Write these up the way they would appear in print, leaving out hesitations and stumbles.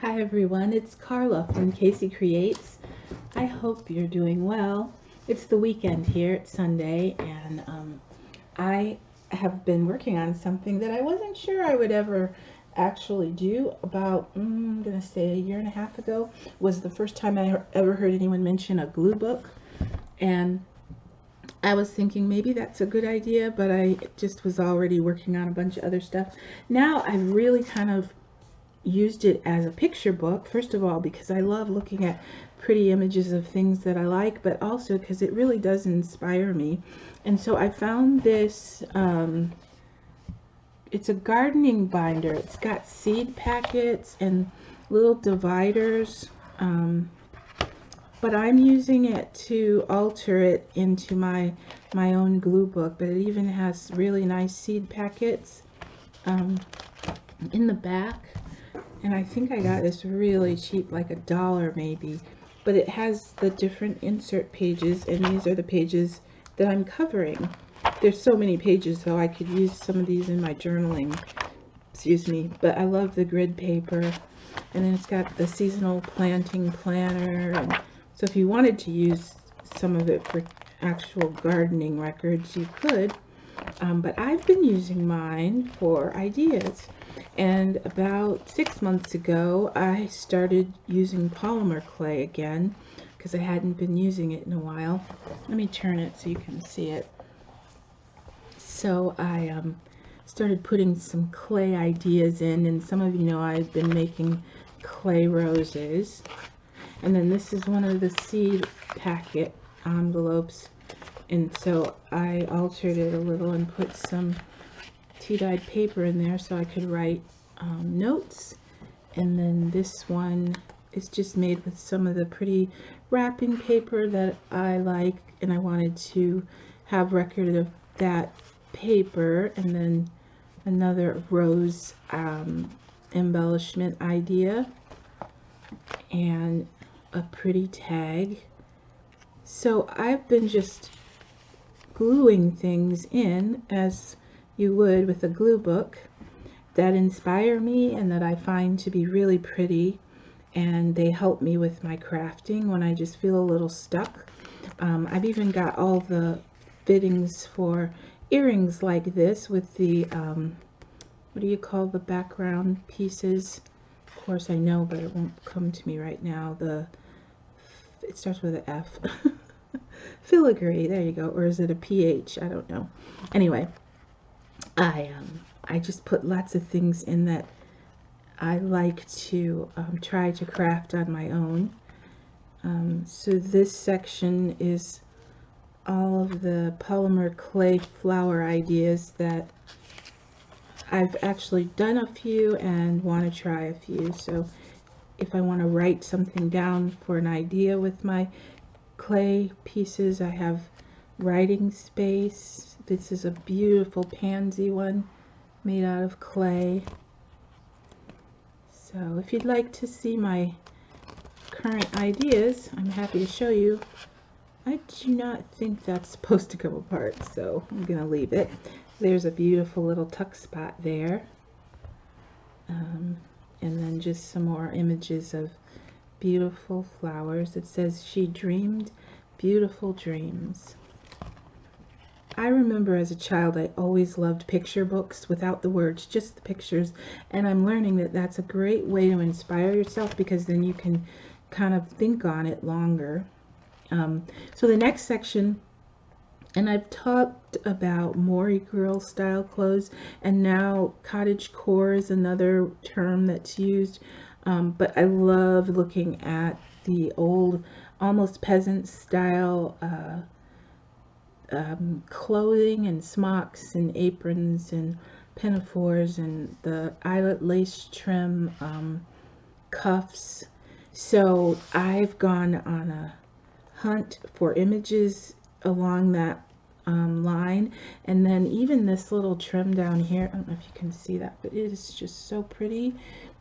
Hi everyone, it's Carla from Casey Creates. I hope you're doing well. It's the weekend here, it's Sunday, and I have been working on something that I wasn't sure I would ever actually do. About, I'm going to say a year and a half ago was the first time I ever heard anyone mention a glue book, and I was thinking maybe that's a good idea, but I just was already working on a bunch of other stuff. Now I've really kind of used it as a picture book, first of all because I love looking at pretty images of things that I like, but also because it really does inspire me. And so I found this, it's a gardening binder. It's got seed packets and little dividers, but I'm using it to alter it into my own glue book. But it even has really nice seed packets in the back. And I think I got this really cheap, like $1 maybe, but it has the different insert pages, and these are the pages that I'm covering. There's so many pages, so I could use some of these in my journaling, excuse me, but I love the grid paper. And then it's got the seasonal planting planner, and so if you wanted to use some of it for actual gardening records, you could, but I've been using mine for ideas. And about 6 months ago, I started using polymer clay again because I hadn't been using it in a while. Let me turn it so you can see it. So I started putting some clay ideas in, and some of you know I've been making clay roses. And then this is one of the seed packet envelopes, and so I altered it a little and put some tea-dyed paper in there so I could write notes. And then this one is just made with some of the pretty wrapping paper that I like, and I wanted to have record of that paper. And then another rose embellishment idea and a pretty tag. So I've been just gluing things in as you would with a glue book that inspire me and that I find to be really pretty, and they help me with my crafting when I just feel a little stuck. I've even got all the fittings for earrings like this with the what do you call the background pieces? Of course I know, but it won't come to me right now. It starts with an F. Filigree, there you go. Or is it a PH? I don't know. Anyway, I just put lots of things in that I like to try to craft on my own. So this section is all of the polymer clay flower ideas that I've actually done a few and want to try a few. So if I want to write something down for an idea with my clay pieces, I have writing space. This is a beautiful pansy one made out of clay. So if you'd like to see my current ideas, I'm happy to show you. I do not think that's supposed to come apart, so I'm gonna leave it. There's a beautiful little tuck spot there, and then just some more images of beautiful flowers. It says she dreamed beautiful dreams. I remember as a child I always loved picture books without the words, just the pictures, and I'm learning that that's a great way to inspire yourself because then you can kind of think on it longer. So the next section, and I've talked about Maury girl style clothes, and now cottagecore is another term that's used, but I love looking at the old almost peasant style clothing and smocks and aprons and pinafores and the eyelet lace trim cuffs. So I've gone on a hunt for images along that line, and then even this little trim down here, I don't know if you can see that, but it is just so pretty.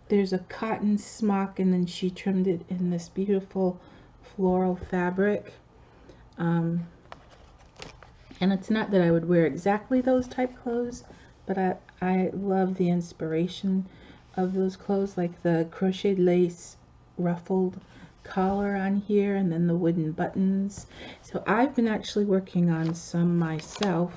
There's a cotton smock, and then she trimmed it in this beautiful floral fabric. And it's not that I would wear exactly those type clothes, but I love the inspiration of those clothes, like the crocheted lace ruffled collar on here, and then the wooden buttons. So I've been actually working on some myself,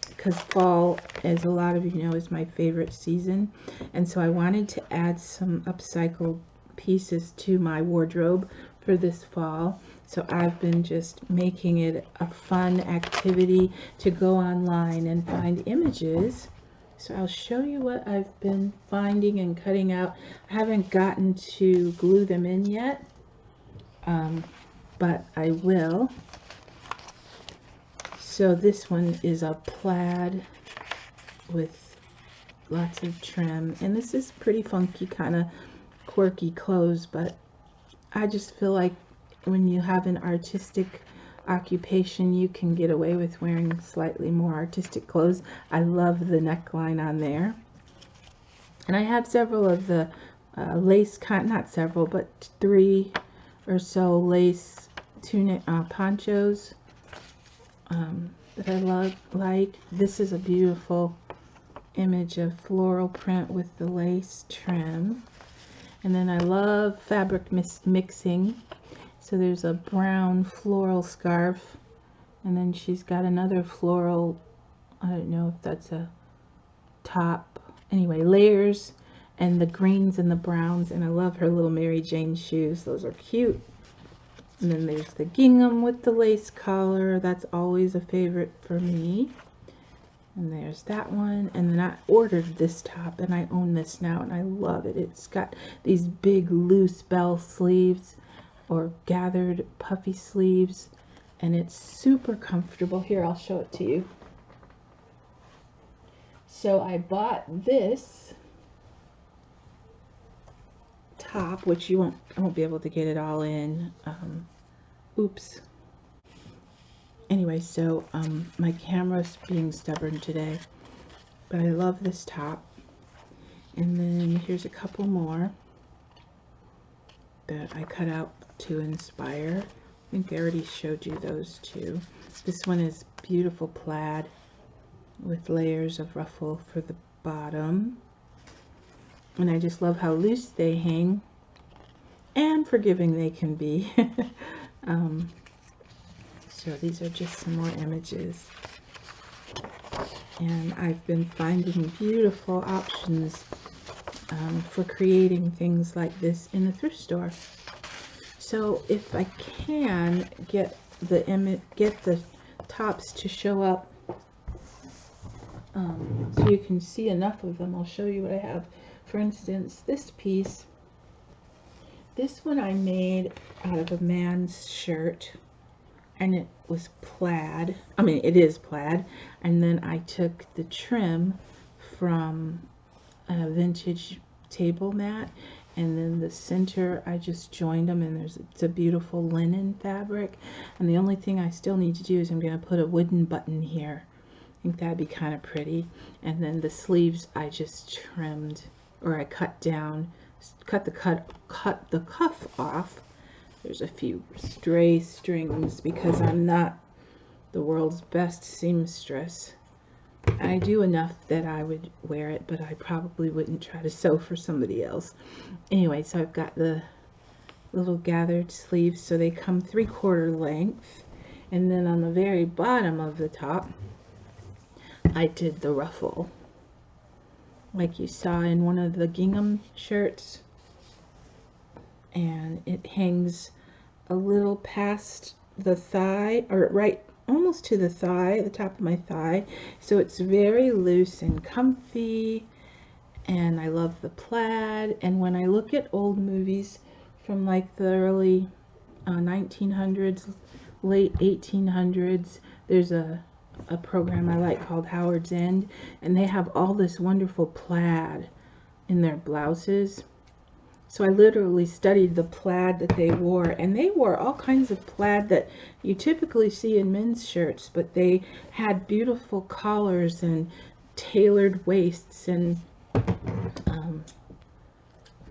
because fall, as a lot of you know, is my favorite season, and so I wanted to add some upcycled pieces to my wardrobe for this fall. So I've been just making it a fun activity to go online and find images. So I'll show you what I've been finding and cutting out. I haven't gotten to glue them in yet, but I will. So this one is a plaid with lots of trim, and this is pretty funky, kind of quirky clothes, but I just feel like when you have an artistic occupation, you can get away with wearing slightly more artistic clothes. I love the neckline on there, and I have several of the lace, not several, but 3 or so lace tunic ponchos that I like. This is a beautiful image of floral print with the lace trim. And then I love fabric mixing. So there's a brown floral scarf, and then she's got another floral, I don't know if that's a top, anyway, layers, and the greens and the browns, and I love her little Mary Jane shoes. Those are cute. And then there's the gingham with the lace collar. That's always a favorite for me. And there's that one. And then I ordered this top, and I own this now, and I love it. It's got these big loose bell sleeves, or gathered puffy sleeves, and it's super comfortable. Here, I'll show it to you. So I bought this top, which I won't be able to get it all in. Oops. Anyway, so my camera's being stubborn today, but I love this top. And then here's a couple more that I cut out to inspire. I think I already showed you those two. This one is beautiful plaid with layers of ruffle for the bottom, and I just love how loose they hang and forgiving they can be. So these are just some more images, and I've been finding beautiful options for creating things like this in the thrift store. So if I can get the tops to show up, so you can see enough of them, I'll show you what I have. For instance, this piece, this one I made out of a man's shirt, and it was plaid. I mean, it is plaid, and then I took the trim from a vintage table mat, and then the center I just joined them, and it's a beautiful linen fabric. And the only thing I still need to do is I'm going to put a wooden button here. I think that'd be kind of pretty. And then the sleeves I just trimmed, or I cut down, cut the cuff off. There's a few stray strings because I'm not the world's best seamstress. I do enough that I would wear it, but I probably wouldn't try to sew for somebody else. Anyway, so I've got the little gathered sleeves, so they come 3/4 length. And then on the very bottom of the top, I did the ruffle, like you saw in one of the gingham shirts. And it hangs a little past the thigh, or right almost to the thigh, the top of my thigh. So it's very loose and comfy, and I love the plaid. And when I look at old movies from like the early 1900s, late 1800s, there's a program I like called Howard's End, and they have all this wonderful plaid in their blouses. So I literally studied the plaid that they wore, and they wore all kinds of plaid that you typically see in men's shirts, but they had beautiful collars and tailored waists, and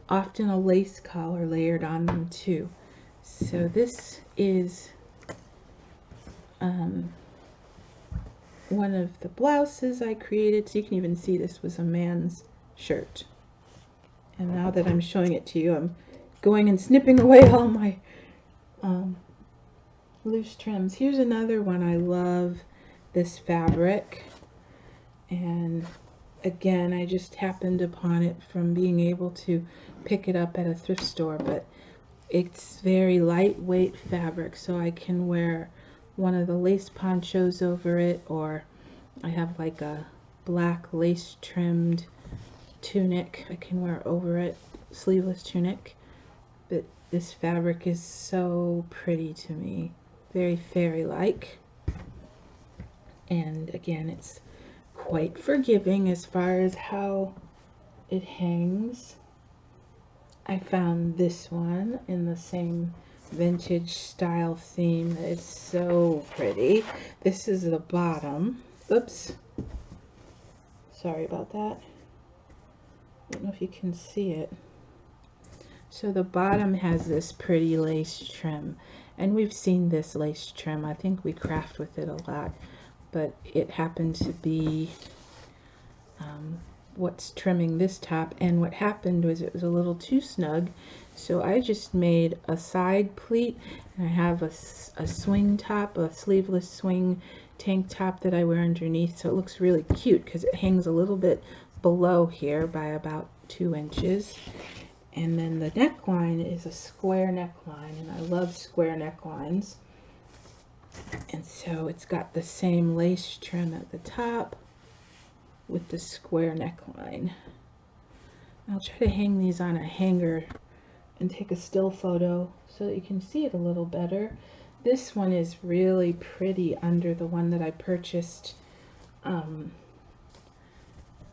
often a lace collar layered on them too. So this is one of the blouses I created. So you can even see this was a man's shirt. And now that I'm showing it to you, I'm going and snipping away all my loose trims. Here's another one. I love this fabric, and again, I just happened upon it from being able to pick it up at a thrift store, but it's very lightweight fabric, so I can wear one of the lace ponchos over it, or I have like a black lace trimmed tunic I can wear over it, sleeveless tunic. But this fabric is so pretty to me, very fairy-like, and again, it's quite forgiving as far as how it hangs. I found this one in the same vintage style theme that is so pretty. This is the bottom. Oops, sorry about that. I don't know if you can see it. So the bottom has this pretty lace trim, and we've seen this lace trim. I think we craft with it a lot, but it happened to be what's trimming this top, and what happened was it was a little too snug, so I just made a side pleat, and I have a swing top, a sleeveless swing tank top that I wear underneath, so it looks really cute because it hangs a little bit below here by about 2 inches. And then the neckline is a square neckline, and I love square necklines. And so it's got the same lace trim at the top with the square neckline. I'll try to hang these on a hanger and take a still photo so that you can see it a little better. This one is really pretty under the one that I purchased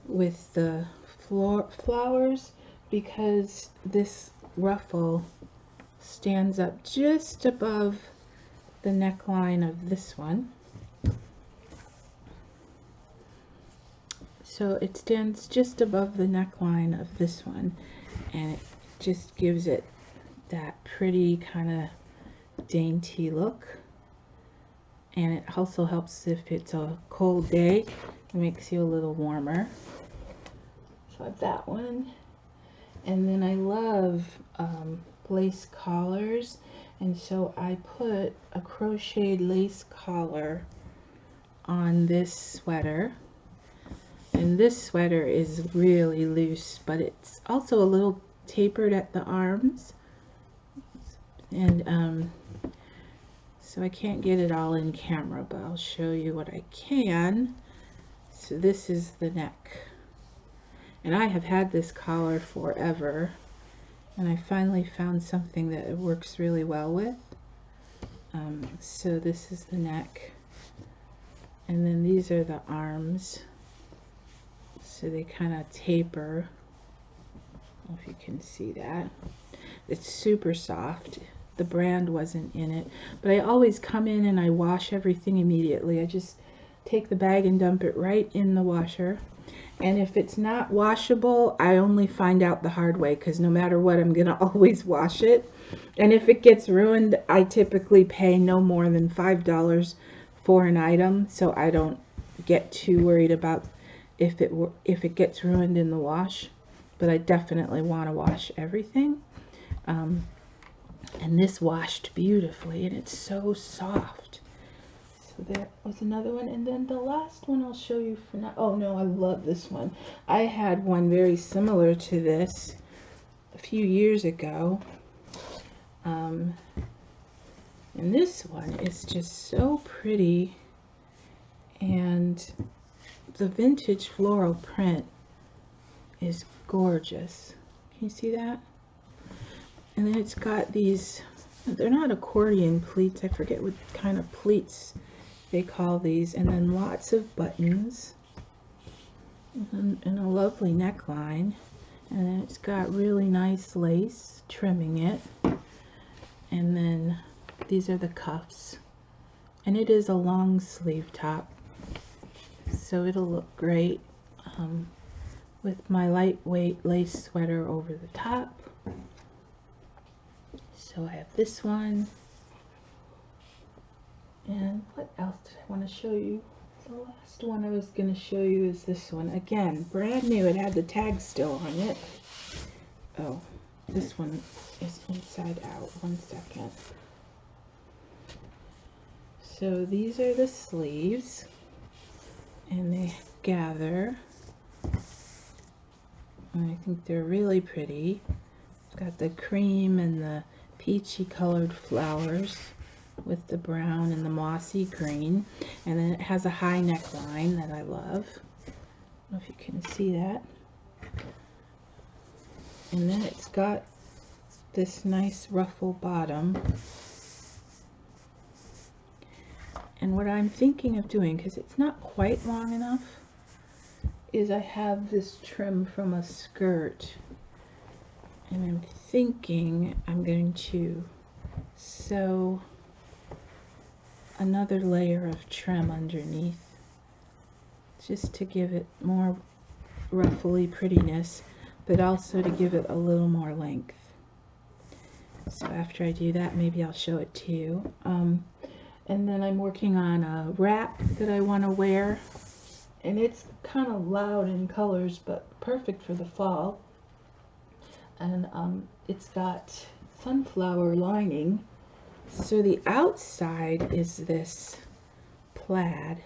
with the flowers, because this ruffle stands up just above the neckline of this one. So it stands just above the neckline of this one, and it just gives it that pretty kind of dainty look. And it also helps if it's a cold day, it makes you a little warmer. So I have that one. And then I love lace collars, and so I put a crocheted lace collar on this sweater. And this sweater is really loose, but it's also a little tapered at the arms, and so I can't get it all in camera, but I'll show you what I can. So this is the neck, and I have had this collar forever, and I finally found something that it works really well with. So this is the neck, and then these are the arms. So they kind of taper. I don't know if you can see that. It's super soft. The brand wasn't in it, but I always come in and I wash everything immediately. I just take the bag and dump it right in the washer. And if it's not washable, I only find out the hard way, because no matter what, I'm gonna always wash it. And if it gets ruined, I typically pay no more than $5 for an item, so I don't get too worried about if it gets ruined in the wash. But I definitely want to wash everything. And this washed beautifully, and it's so soft. So that was another one. And then the last one I'll show you for now. Oh no, I love this one. I had one very similar to this a few years ago. And this one is just so pretty, and the vintage floral print is gorgeous. Can you see that? And then it's got these, they're not accordion pleats, I forget what kind of pleats they call these, and then lots of buttons, and a lovely neckline, and then it's got really nice lace trimming it, and then these are the cuffs, and it is a long sleeve top, so it'll look great with my lightweight lace sweater over the top. So I have this one, and what else did I want to show you? The last one I was going to show you is this one. Again, brand new. It had the tag still on it. Oh, this one is inside out. 1 second. So these are the sleeves, and they gather. And I think they're really pretty. It's got the cream and the peachy colored flowers with the brown and the mossy green, and then it has a high neckline that I love. I don't know if you can see that. And then it's got this nice ruffle bottom. And what I'm thinking of doing, because it's not quite long enough, is I have this trim from a skirt, and I'm thinking I'm going to sew another layer of trim underneath, just to give it more ruffly prettiness, but also to give it a little more length. So after I do that, maybe I'll show it to you. And then I'm working on a wrap that I want to wear, and it's kind of loud in colors, but perfect for the fall. And it's got sunflower lining. So the outside is this plaid.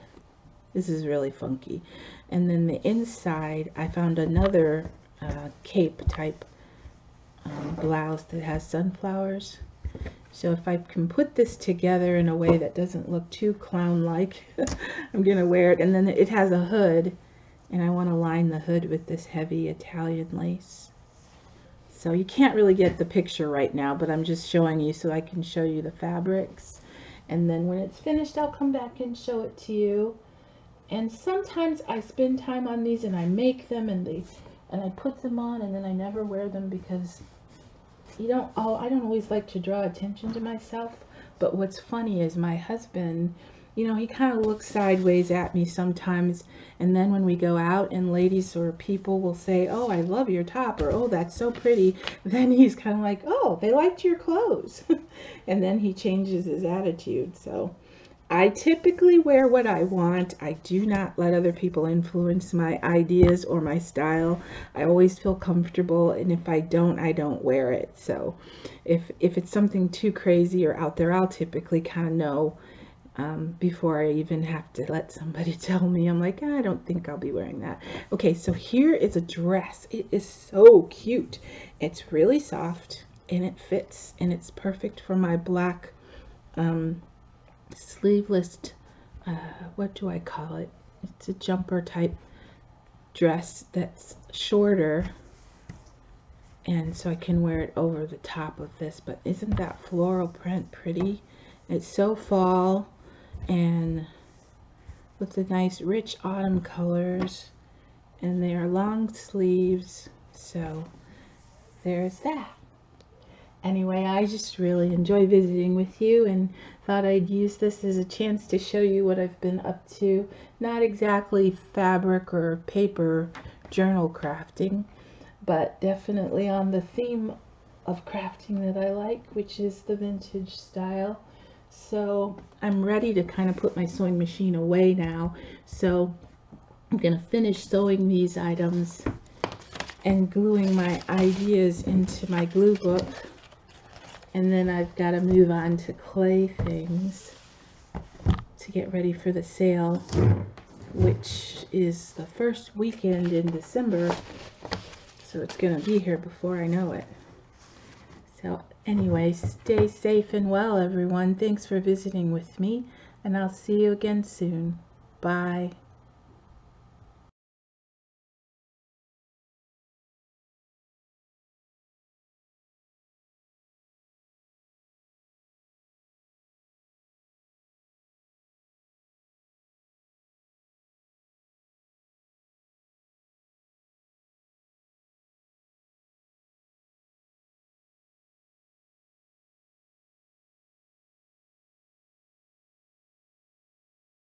This is really funky. And then the inside, I found another cape type blouse that has sunflowers. So if I can put this together in a way that doesn't look too clown-like, I'm going to wear it. And then it has a hood, and I want to line the hood with this heavy Italian lace. So you can't really get the picture right now, but I'm just showing you so I can show you the fabrics. And then when it's finished, I'll come back and show it to you. And sometimes I spend time on these and I make them and I put them on, and then I never wear them because I don't always like to draw attention to myself. But what's funny is my husband, you know, he kind of looks sideways at me sometimes, and then when we go out and ladies or people will say, "Oh, I love your top," or "Oh, that's so pretty," then he's kind of like, "Oh, they liked your clothes." And then he changes his attitude. So I typically wear what I want. I do not let other people influence my ideas or my style. I always feel comfortable, and if I don't wear it. So if it's something too crazy or out there, I'll typically kind of know before I even have to let somebody tell me. I'm like, I don't think I'll be wearing that. Okay, so here is a dress. It is so cute. It's really soft, and it fits, and it's perfect for my black sleeveless, what do I call it? It's a jumper type dress that's shorter, and so I can wear it over the top of this. But isn't that floral print pretty? It's so fall, and with the nice rich autumn colors, and they are long sleeves. So there's that. Anyway, I just really enjoy visiting with you, and thought I'd use this as a chance to show you what I've been up to. Not exactly fabric or paper journal crafting, but definitely on the theme of crafting that I like, which is the vintage style. So I'm ready to kind of put my sewing machine away now. So I'm going to finish sewing these items and gluing my ideas into my glue book. And then I've got to move on to clay things to get ready for the sale, which is the first weekend in December. So it's going to be here before I know it. So anyway, stay safe and well, everyone. Thanks for visiting with me, and I'll see you again soon. Bye.